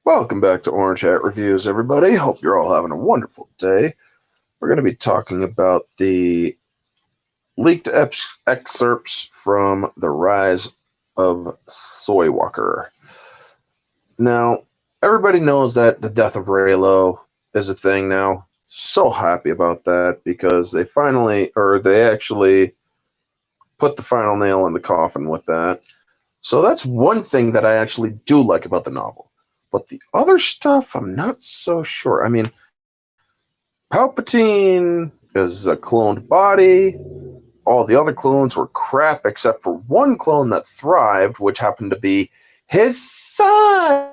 Welcome back to Orange Hat Reviews, everybody. Hope you're all having a wonderful day. We're going to be talking about the leaked excerpts from The Rise of Soywalker. Now, everybody knows that the death of Raylo is a thing now. So happy about that because they actually put the final nail in the coffin with that. So that's one thing that I actually do like about the novel. But the other stuff, I'm not so sure. I mean, Palpatine is a cloned body. All the other clones were crap except for one clone that thrived, which happened to be his son.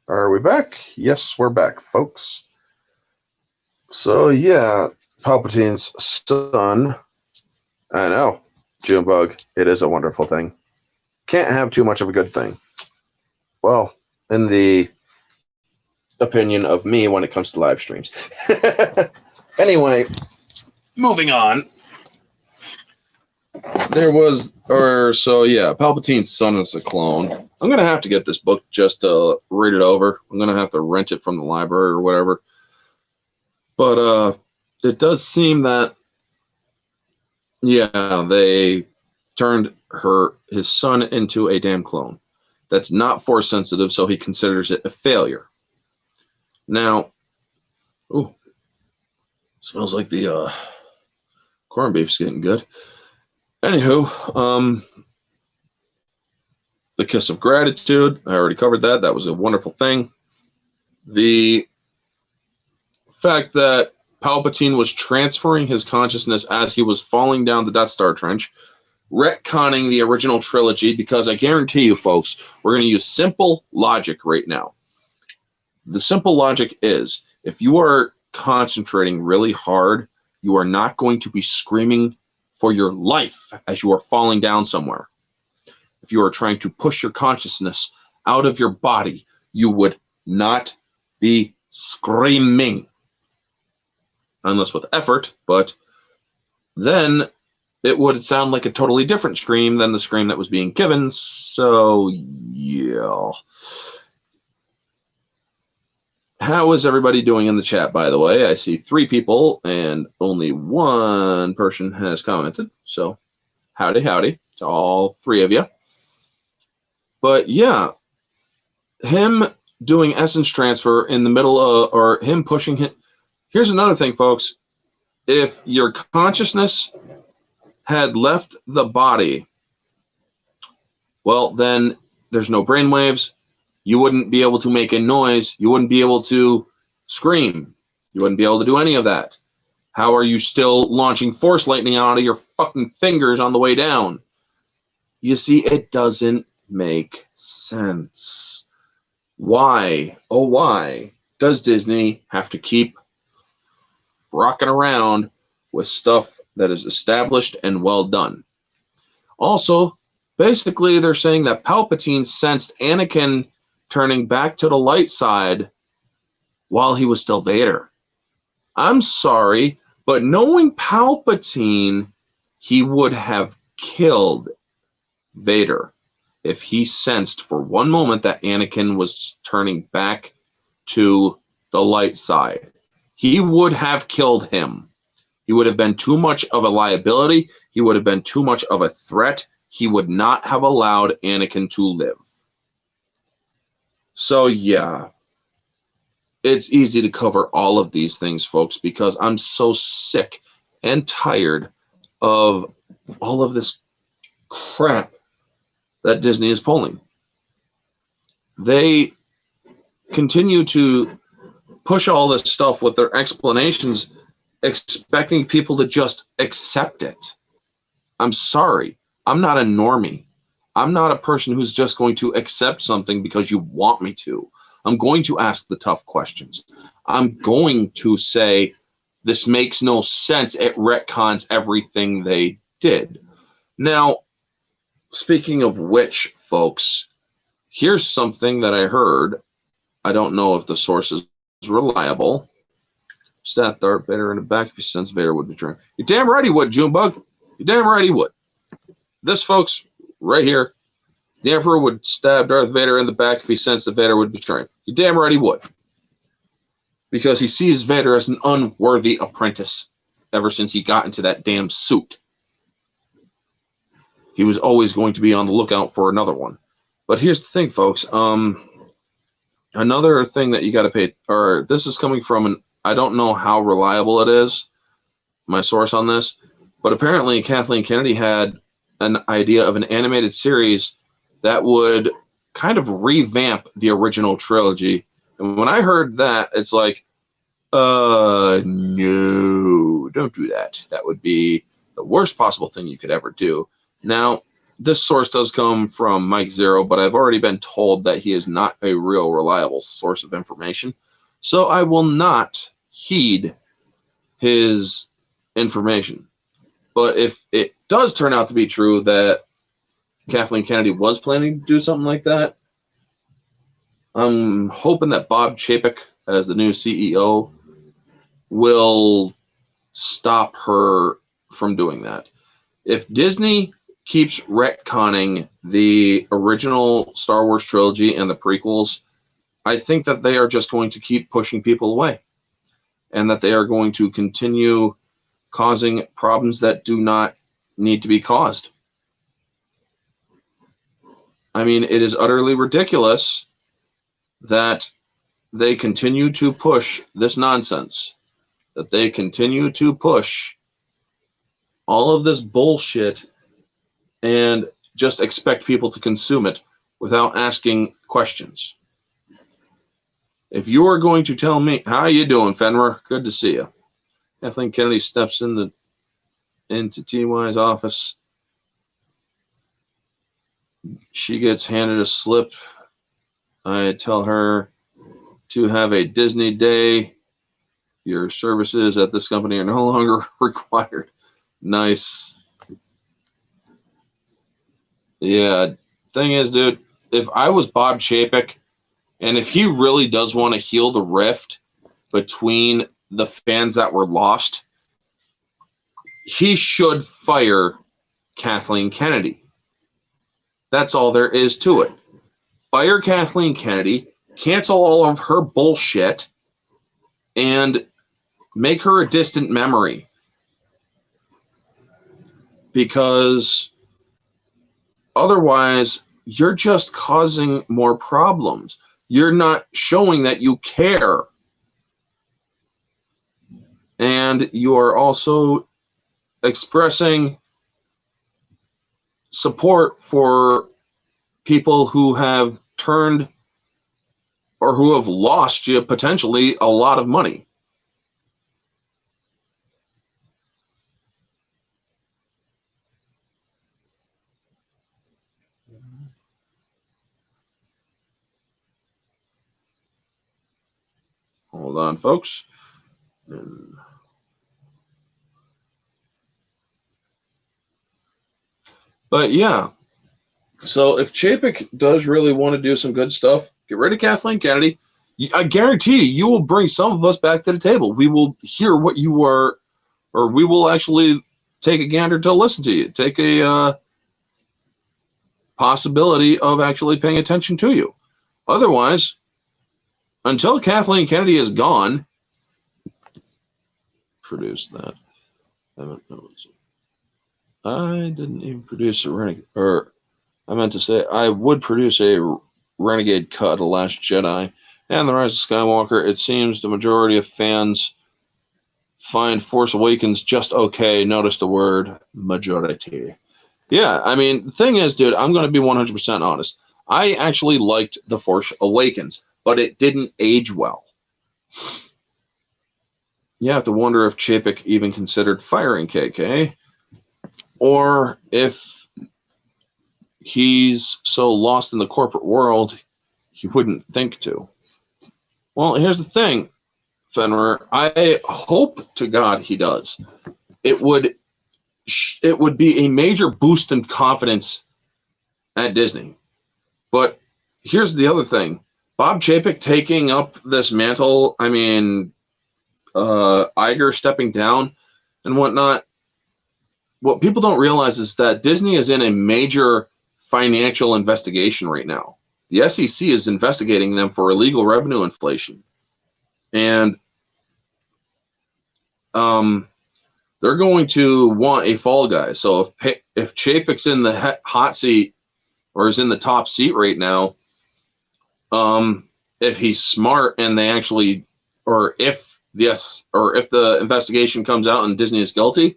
Are we back? Yes, we're back, folks. So, yeah, Palpatine's son. I know, Junebug, it is a wonderful thing. Can't have too much of a good thing. Well, in the opinion of me when it comes to live streams. Anyway, moving on. Palpatine's son is a clone. I'm gonna have to get this book just to read it over. I'm gonna have to rent it from the library or whatever. But it does seem that they turned his son into a damn clone. That's not force sensitive, so he considers it a failure. Now, ooh, smells like the corned beef's getting good. Anywho, the kiss of gratitude, I already covered that. That was a wonderful thing. The fact that Palpatine was transferring his consciousness as he was falling down the Death Star trench, retconning the original trilogy, because I guarantee you, folks, we're going to use simple logic right now. The simple logic is, if you are concentrating really hard, you are not going to be screaming for your life as you are falling down somewhere. If you are trying to push your consciousness out of your body, you would not be screaming. Unless with effort, but then it would sound like a totally different scream than the scream that was being given. So, yeah. How is everybody doing in the chat, by the way? I see 3 people and only 1 person has commented. So, howdy to all 3 of you. But yeah, him doing essence transfer in the middle of, or him pushing him. Here's another thing, folks. If your consciousness had left the body, well, then there's no brainwaves. You wouldn't be able to make a noise. You wouldn't be able to scream. You wouldn't be able to do any of that. How are you still launching force lightning out of your fucking fingers on the way down? You see, it doesn't make sense. Why, oh why, does Disney have to keep rocking around with stuff that is established and well done? Also, Basically, they're saying that Palpatine sensed Anakin turning back to the light side while he was still Vader. I'm sorry, but knowing Palpatine, he would have killed Vader if he sensed for one moment that Anakin was turning back to the light side. He would have killed him. He would have been too much of a liability. He would have been too much of a threat. He would not have allowed Anakin to live. So, yeah, it's easy to cover all of these things, folks, because I'm so sick and tired of all of this crap that Disney is pulling. They continue to push all this stuff with their explanations, expecting people to just accept it. I'm sorry. I'm not a normie. I'm not a person who's just going to accept something because you want me to. I'm going to ask the tough questions. I'm going to say, this makes no sense. It retcons everything they did. Now, speaking of which, folks, here's something that I heard. I don't know if the source is reliable. Stat Darth Vader in the back if he sense Vader would betray him. You're damn right he would, Junebug. You're damn right he would. This, folks, right here, the Emperor would stab Darth Vader in the back if he sensed that Vader would betray him. You're damn right he would. Because he sees Vader as an unworthy apprentice ever since he got into that damn suit. He was always going to be on the lookout for another one. But here's the thing, folks. Another thing that you got to pay, or this is coming from I don't know how reliable it is, my source on this, but apparently Kathleen Kennedy had an idea of an animated series that would kind of revamp the original trilogy. And when I heard that, it's like, no, don't do that. That would be the worst possible thing you could ever do. Now, this source does come from Mike Zero, but I've already been told that he is not a real reliable source of information. So I will not heed his information. But if it does turn out to be true that Kathleen Kennedy was planning to do something like that, I'm hoping that Bob Chapek, as the new CEO, will stop her from doing that. If Disney keeps retconning the original Star Wars trilogy and the prequels, I think that they are just going to keep pushing people away, and that they are going to continue causing problems that do not need to be caused. I mean, it is utterly ridiculous that they continue to push this nonsense, that they continue to push all of this bullshit and just expect people to consume it without asking questions. If you are going to tell me, how you doing, Fenrir? Good to see you. Kathleen Kennedy steps into TY's office. She gets handed a slip. I tell her to have a Disney day. Your services at this company are no longer required. Nice. Yeah, thing is, dude, if I was Bob Chapek, and if he really does want to heal the rift between the fans that were lost, he should fire Kathleen Kennedy. That's all there is to it. Fire Kathleen Kennedy, cancel all of her bullshit, and make her a distant memory. Because otherwise, you're just causing more problems. You're not showing that you care. And you are also expressing support for people who have turned or who have lost you potentially a lot of money. Hold on, folks. But yeah, So if Chapek does really want to do some good stuff, get rid of Kathleen Kennedy. I guarantee you will bring some of us back to the table. We will hear what you are, or we will actually take a gander to listen to you. Take a possibility of actually paying attention to you. Otherwise, until Kathleen Kennedy is gone, produce that. I didn't even produce a Renegade, or I meant to say I would produce a Renegade cut of Last Jedi and The Rise of Skywalker. It seems the majority of fans find Force Awakens just okay. Notice the word majority. Yeah, I mean, the thing is, dude, I'm going to be 100% honest. I actually liked The Force Awakens, but it didn't age well. You have to wonder if Chapek even considered firing KK, or if he's so lost in the corporate world he wouldn't think to. Well, here's the thing, Fenrir. I hope to God he does. It would be a major boost in confidence at Disney. But here's the other thing. Bob Chapek taking up this mantle, I mean, Iger stepping down and whatnot, what people don't realize is that Disney is in a major financial investigation right now. The SEC is investigating them for illegal revenue inflation. And they're going to want a fall guy. So if Chapek's in the hot seat or is in the top seat right now, if he's smart and they actually, or if the investigation comes out and Disney is guilty,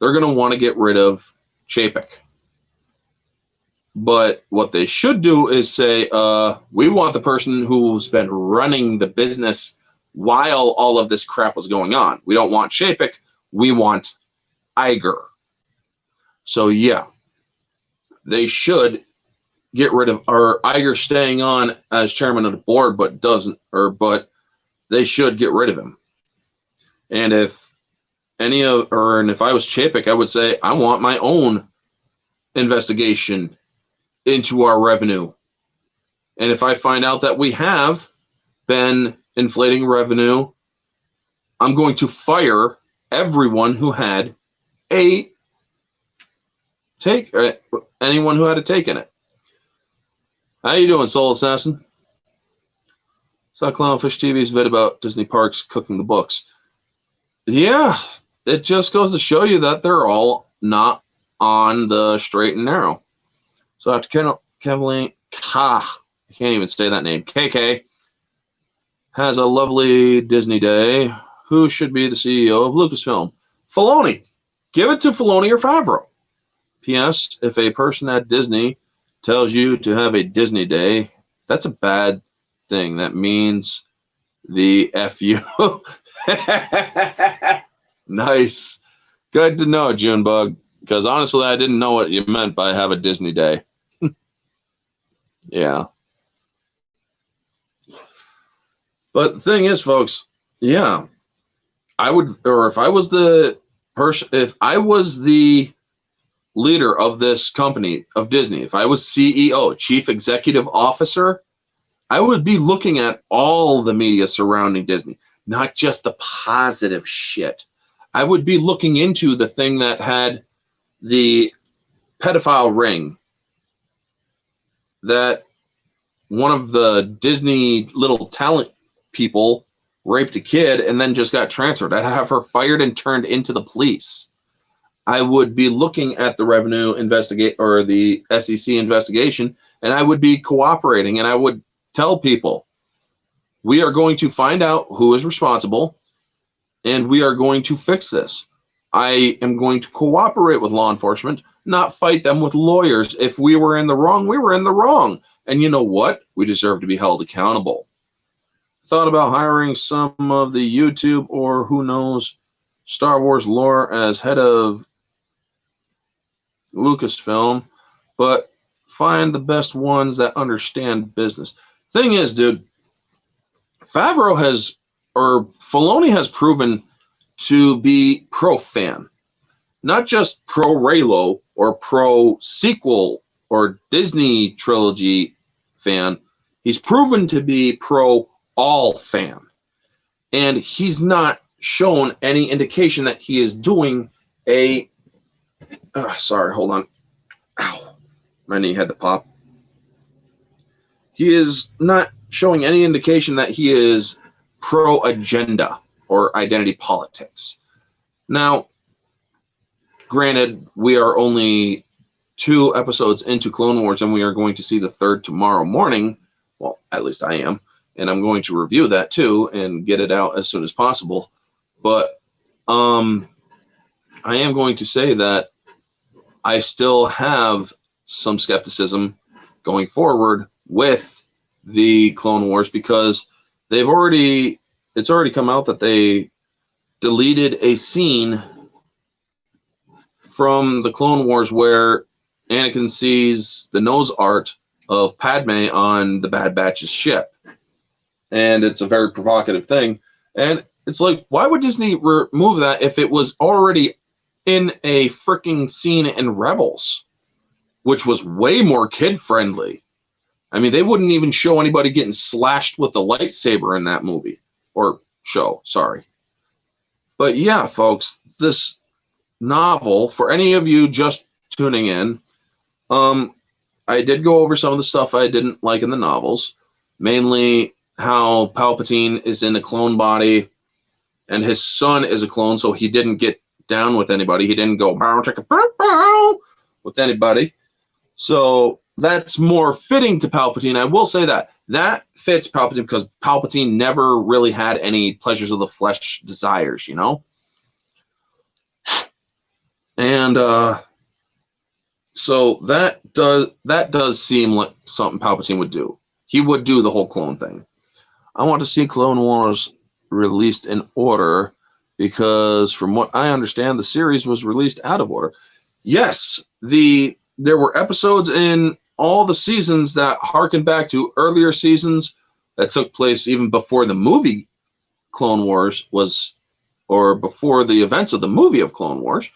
they're going to want to get rid of Chapek. But what they should do is say, we want the person who's been running the business while all of this crap was going on. We don't want Chapek. We want Iger. So yeah, they should get rid of, or Iger staying on as chairman of the board, but they should get rid of him. And if if I was Chapek, I would say, I want my own investigation into our revenue. And if I find out that we have been inflating revenue, I'm going to fire everyone who had anyone who had a take in it. How you doing, Soul Assassin? Saw Clownfish TV's vid about Disney parks cooking the books. Yeah, it just goes to show you that they're all not on the straight and narrow. So after Kathleen, I can't even say that name, KK, has a lovely Disney day, who should be the CEO of Lucasfilm? Filoni. Give it to Filoni or Favreau. P.S. If a person at Disney tells you to have a Disney day, that's a bad thing. That means the F you. Nice. Good to know, Junebug, because honestly, I didn't know what you meant by have a Disney day. Yeah. But the thing is, folks, yeah, I would, or if I was the person, if I was the leader of this company, of Disney, if I was CEO, Chief Executive Officer, I would be looking at all the media surrounding Disney, not just the positive shit. I would be looking into the thing that had the pedophile ring, that one of the Disney little talent people raped a kid and then just got transferred. I'd have her fired and turned into the police. I would be looking at the revenue investigate or the SEC investigation, and I would be cooperating, and I would tell people, we are going to find out who is responsible, and we are going to fix this. I am going to cooperate with law enforcement, not fight them with lawyers. If we were in the wrong, we were in the wrong. And you know what? We deserve to be held accountable. Thought about hiring some of the YouTube or who knows Star Wars lore as head of Lucasfilm, but find the best ones that understand business. Thing is, dude, Favreau has, or Filoni has proven to be pro-fan, not just pro-Reylo or pro-sequel or Disney trilogy fan. He's proven to be pro all fan. And he's not shown any indication that he is doing a... sorry, hold on. Ow. My knee had to pop. He is not showing any indication that he is pro-agenda or identity politics. Now, granted, we are only 2 episodes into Clone Wars, and we are going to see the 3rd tomorrow morning. Well, at least I am. And I'm going to review that too and get it out as soon as possible. But I am going to say that I still have some skepticism going forward with the Clone Wars, because it's already come out that they deleted a scene from the Clone Wars where Anakin sees the nose art of Padme on the Bad Batch's ship. And it's a very provocative thing. And it's like, why would Disney remove that if it was already in a freaking scene in Rebels, which was way more kid-friendly? I mean, they wouldn't even show anybody getting slashed with a lightsaber in that movie. Or show, sorry. But yeah, folks, this novel, for any of you just tuning in, I did go over some of the stuff I didn't like in the novels. Mainly how Palpatine is in a clone body and his son is a clone, so he didn't get down with anybody. He didn't go bow chicka bow bow with anybody. So that's more fitting to Palpatine. I will say that fits Palpatine because Palpatine never really had any pleasures of the flesh desires, you know? And so that does seem like something Palpatine would do. He would do the whole clone thing. I want to see Clone Wars released in order because from what I understand, the series was released out of order. Yes, there were episodes in all the seasons that harken back to earlier seasons that took place even before the movie Clone Wars was, or before the events of the movie of Clone Wars.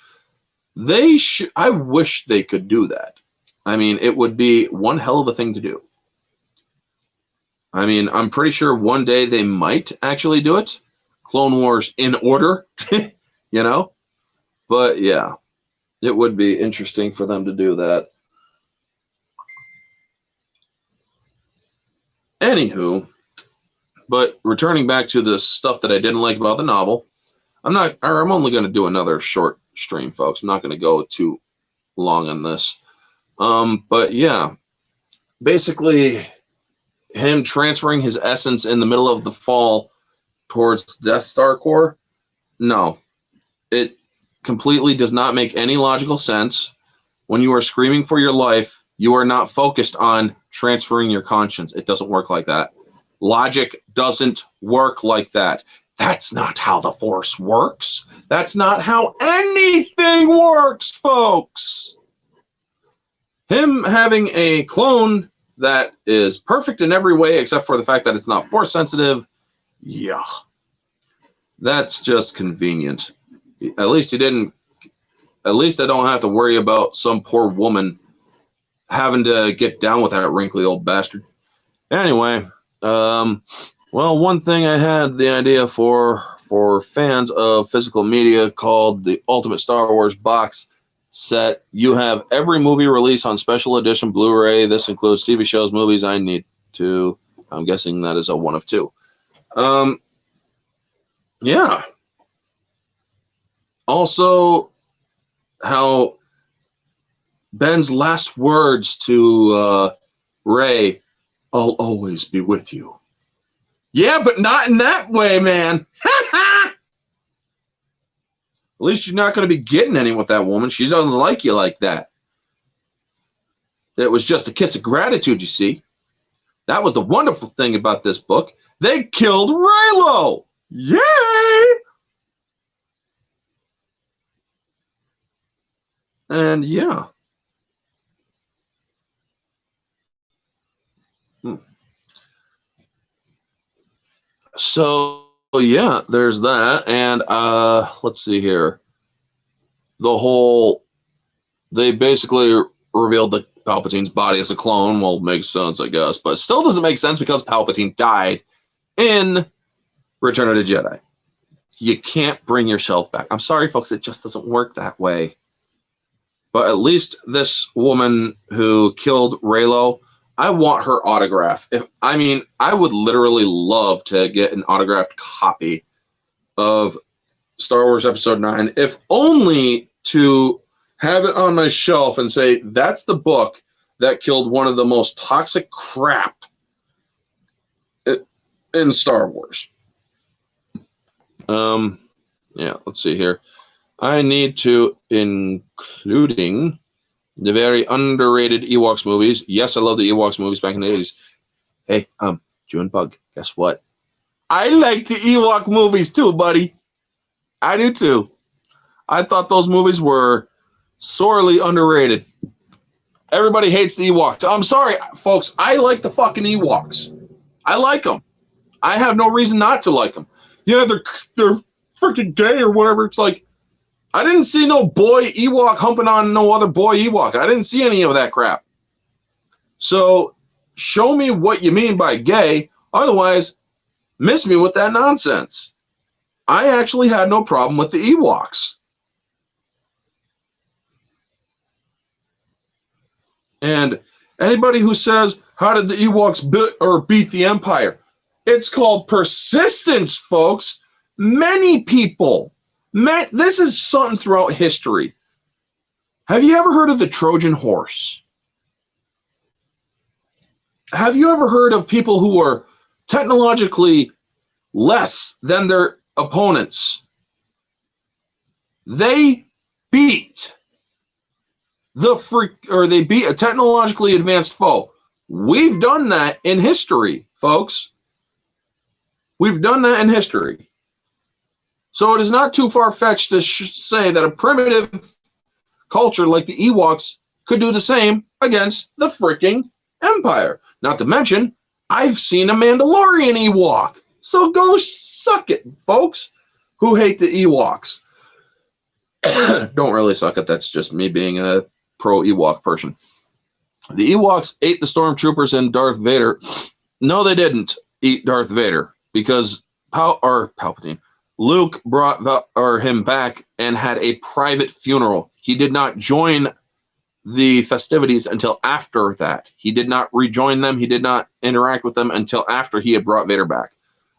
I wish they could do that. I mean, it would be one hell of a thing to do. I mean, I'm pretty sure one day they might actually do it. Clone Wars in order, you know? But yeah, it would be interesting for them to do that. Anywho, but returning back to the stuff that I didn't like about the novel, I'm only going to do another short stream, folks. I'm not going to go too long on this. But yeah, basically him transferring his essence in the middle of the fall towards Death Star core, no. It completely does not make any logical sense. When you are screaming for your life, you are not focused on transferring your conscience. It doesn't work like that. Logic doesn't work like that. That's not how the Force works. That's not how anything works, folks. Him having a clone that is perfect in every way except for the fact that it's not Force sensitive, yeah. That's just convenient. At least I don't have to worry about some poor woman having to get down with that wrinkly old bastard. Anyway, well, one thing I had the idea for fans of physical media called the Ultimate Star Wars box set. You have every movie release on special edition Blu-ray. This includes TV shows, movies. I'm guessing that is a one of two. Yeah. Also, how Ben's last words to Rey, "I'll always be with you." Yeah, but not in that way, man. At least you're not going to be getting any with that woman. She doesn't like you like that. It was just a kiss of gratitude, you see. That was the wonderful thing about this book. They killed Reylo. Yay! And yeah. So yeah, there's that. And let's see here. They basically revealed that Palpatine's body as a clone. Well, makes sense, I guess, but it still doesn't make sense because Palpatine died in Return of the Jedi. You can't bring yourself back. I'm sorry, folks, it just doesn't work that way. But at least this woman who killed Reylo, I want her autograph. I would literally love to get an autographed copy of Star Wars Episode 9, if only to have it on my shelf and say, that's the book that killed one of the most toxic crap in Star Wars. Yeah, let's see here. I need to, including the very underrated Ewoks movies. Yes, I love the Ewoks movies back in the 80s. Hey, June Bug, guess what? I like the Ewok movies too, buddy. I do too. I thought those movies were sorely underrated. Everybody hates the Ewoks. I'm sorry, folks. I like the fucking Ewoks. I like them. I have no reason not to like them. Yeah, they're freaking gay or whatever. It's like, I didn't see no boy Ewok humping on no other boy Ewok. I didn't see any of that crap. So show me what you mean by gay. Otherwise, miss me with that nonsense. I actually had no problem with the Ewoks. And anybody who says, how did the Ewoks beat the Empire? It's called persistence, folks. Many people. This is something throughout history. Have you ever heard of the Trojan horse? Have you ever heard of people who are technologically less than their opponents? They beat they beat a technologically advanced foe. We've done that in history, folks. We've done that in history. So it is not too far-fetched to say that a primitive culture like the Ewoks could do the same against the freaking Empire. Not to mention, I've seen a Mandalorian Ewok. So go suck it, folks, who hate the Ewoks. Don't really suck it. That's just me being a pro-Ewok person. The Ewoks ate the stormtroopers and Darth Vader. No, they didn't eat Darth Vader because Palpatine. Luke brought him back and had a private funeral. He did not join the festivities until after that. He did not rejoin them. He did not interact with them until after he had brought Vader back.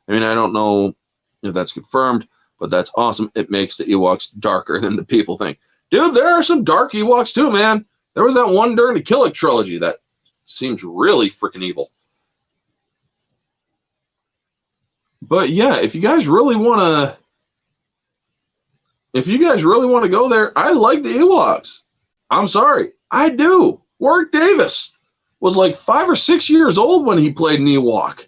I mean, I don't know if that's confirmed, but that's awesome. It makes the Ewoks darker than the people think. Dude, there are some dark Ewoks too, man. There was that one during the Killick trilogy that seems really freaking evil. But yeah, if you guys really want to go there, I like the Ewoks. I'm sorry, I do. Warwick Davis was like 5 or 6 years old when he played an Ewok.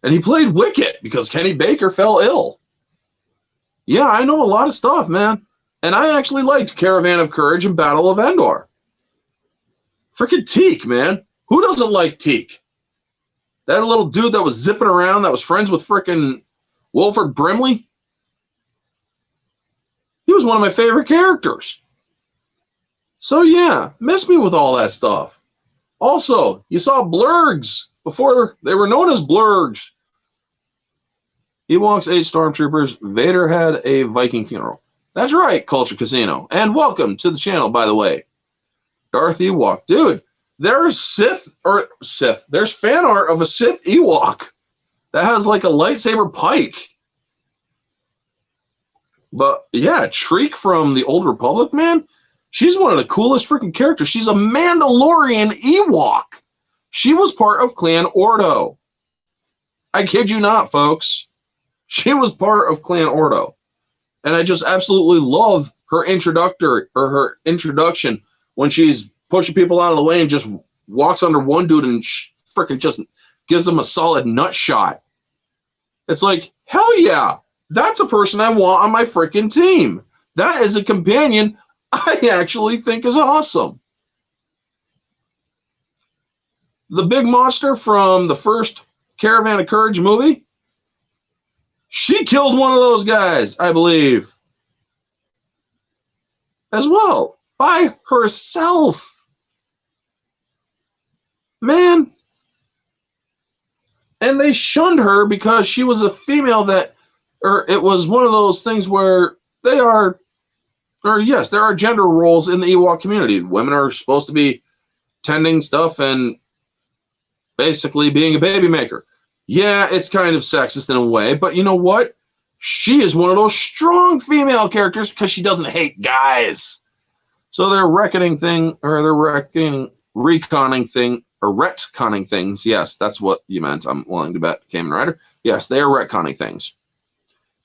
And he played Wicket because Kenny Baker fell ill. Yeah, I know a lot of stuff, man. And I actually liked Caravan of Courage and Battle of Endor. Freaking Teak, man. Who doesn't like Teak? That little dude that was zipping around that was friends with frickin' Wilford Brimley. He was one of my favorite characters. So yeah, miss me with all that stuff. Also, you saw Blurgs before they were known as Blurgs. Ewoks ate stormtroopers. Vader had a Viking funeral. That's right, Culture Casino. And welcome to the channel, by the way. Darth Ewok. Dude, there's there's fan art of a Sith Ewok that has like a lightsaber pike. But yeah, Shriek from the Old Republic, man, she's one of the coolest freaking characters. She's a Mandalorian Ewok. She was part of Clan Ordo. I kid you not, folks. She was part of Clan Ordo. And I just absolutely love her introduction when she's pushing people out of the way and just walks under one dude and freaking just gives him a solid nut shot. It's like, hell yeah, that's a person I want on my freaking team. That is a companion I actually think is awesome. The big monster from the first Caravan of Courage movie, she killed one of those guys, I believe, as well, by herself. Man, and they shunned her because she was a female that, or it was one of those things where they are, or yes, there are gender roles in the Ewok community. Women are supposed to be tending stuff and basically being a baby maker. Yeah, it's kind of sexist in a way, but you know what? She is one of those strong female characters because she doesn't hate guys. So they're reckoning thing, or they're retconning things. Yes, that's what you meant. I'm willing to bet, Kamen Rider. Yes, they are retconning things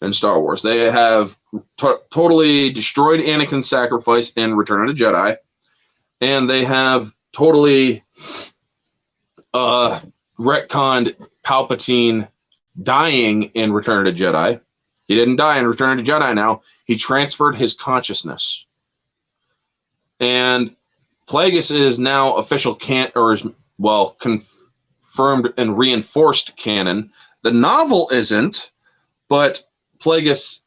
in Star Wars. They have totally destroyed Anakin's sacrifice in Return of the Jedi, and they have totally retconned Palpatine dying in Return of the Jedi. He didn't die in Return of the Jedi now. He transferred his consciousness. And Plagueis is now official confirmed and reinforced canon. The novel isn't, but Plagueis,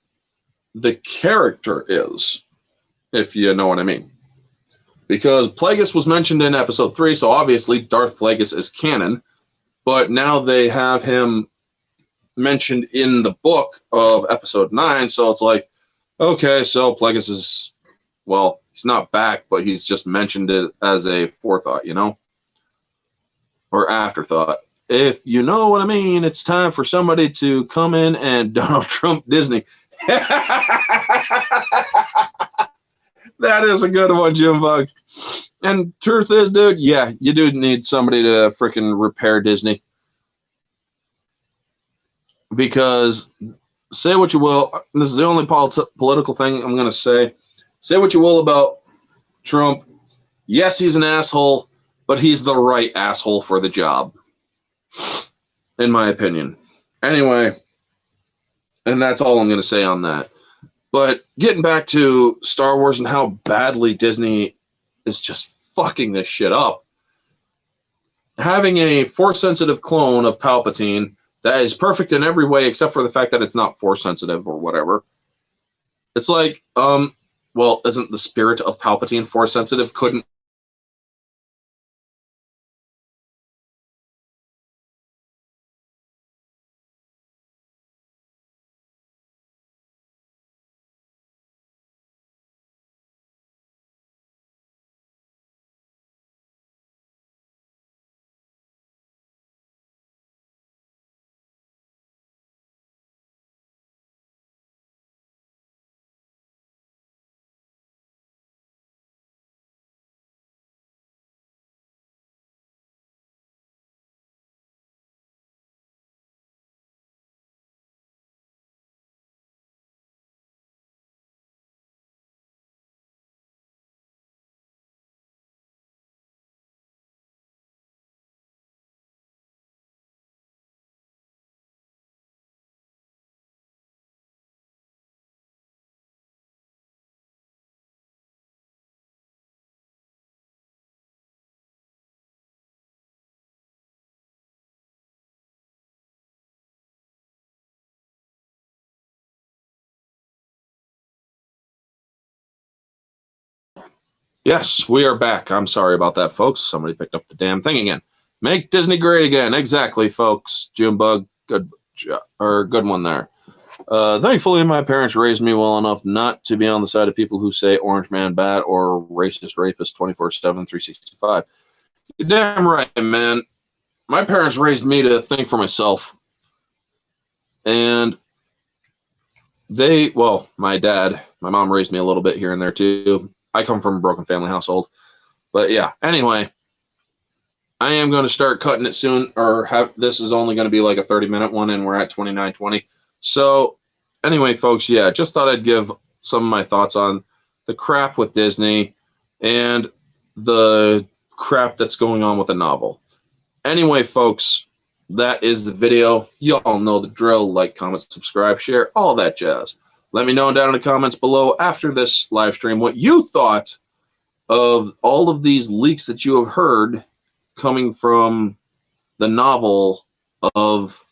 the character, is, if you know what I mean. Because Plagueis was mentioned in episode 3, so obviously Darth Plagueis is canon, but now they have him mentioned in the book of episode 9, so it's like, okay, so Plagueis is, well, he's not back, but he's just mentioned it as a forethought, you know? Or afterthought. If you know what I mean, it's time for somebody to come in and Donald Trump Disney. That is a good one, Jim Bug. And truth is, dude, yeah, you do need somebody to freaking repair Disney. Because, say what you will, this is the only political thing I'm going to say. Say what you will about Trump. Yes, he's an asshole, but he's the right asshole for the job, in my opinion. Anyway, and that's all I'm going to say on that. But getting back to Star Wars and how badly Disney is just fucking this shit up. Having a Force-sensitive clone of Palpatine that is perfect in every way except for the fact that it's not Force-sensitive or whatever. It's like, well, isn't the spirit of Palpatine Force-sensitive? Couldn't Yes, we are back. I'm sorry about that, folks. Somebody picked up the damn thing again. Make Disney great again. Exactly, folks. Junebug, good one there. Thankfully, my parents raised me well enough not to be on the side of people who say Orange Man bad or racist rapist 24/7, 365. You're damn right, man. My parents raised me to think for myself. And my dad, my mom raised me a little bit here and there too. I come from a broken family household. But yeah, anyway, I am going to start cutting it soon, this is only going to be like a 30-minute one, and we're at 29:20. So anyway, folks, yeah, just thought I'd give some of my thoughts on the crap with Disney and the crap that's going on with the novel. Anyway, folks, that is the video. You all know the drill. Like, comment, subscribe, share, all that jazz. Let me know down in the comments below after this live stream what you thought of all of these leaks that you have heard coming from the novel of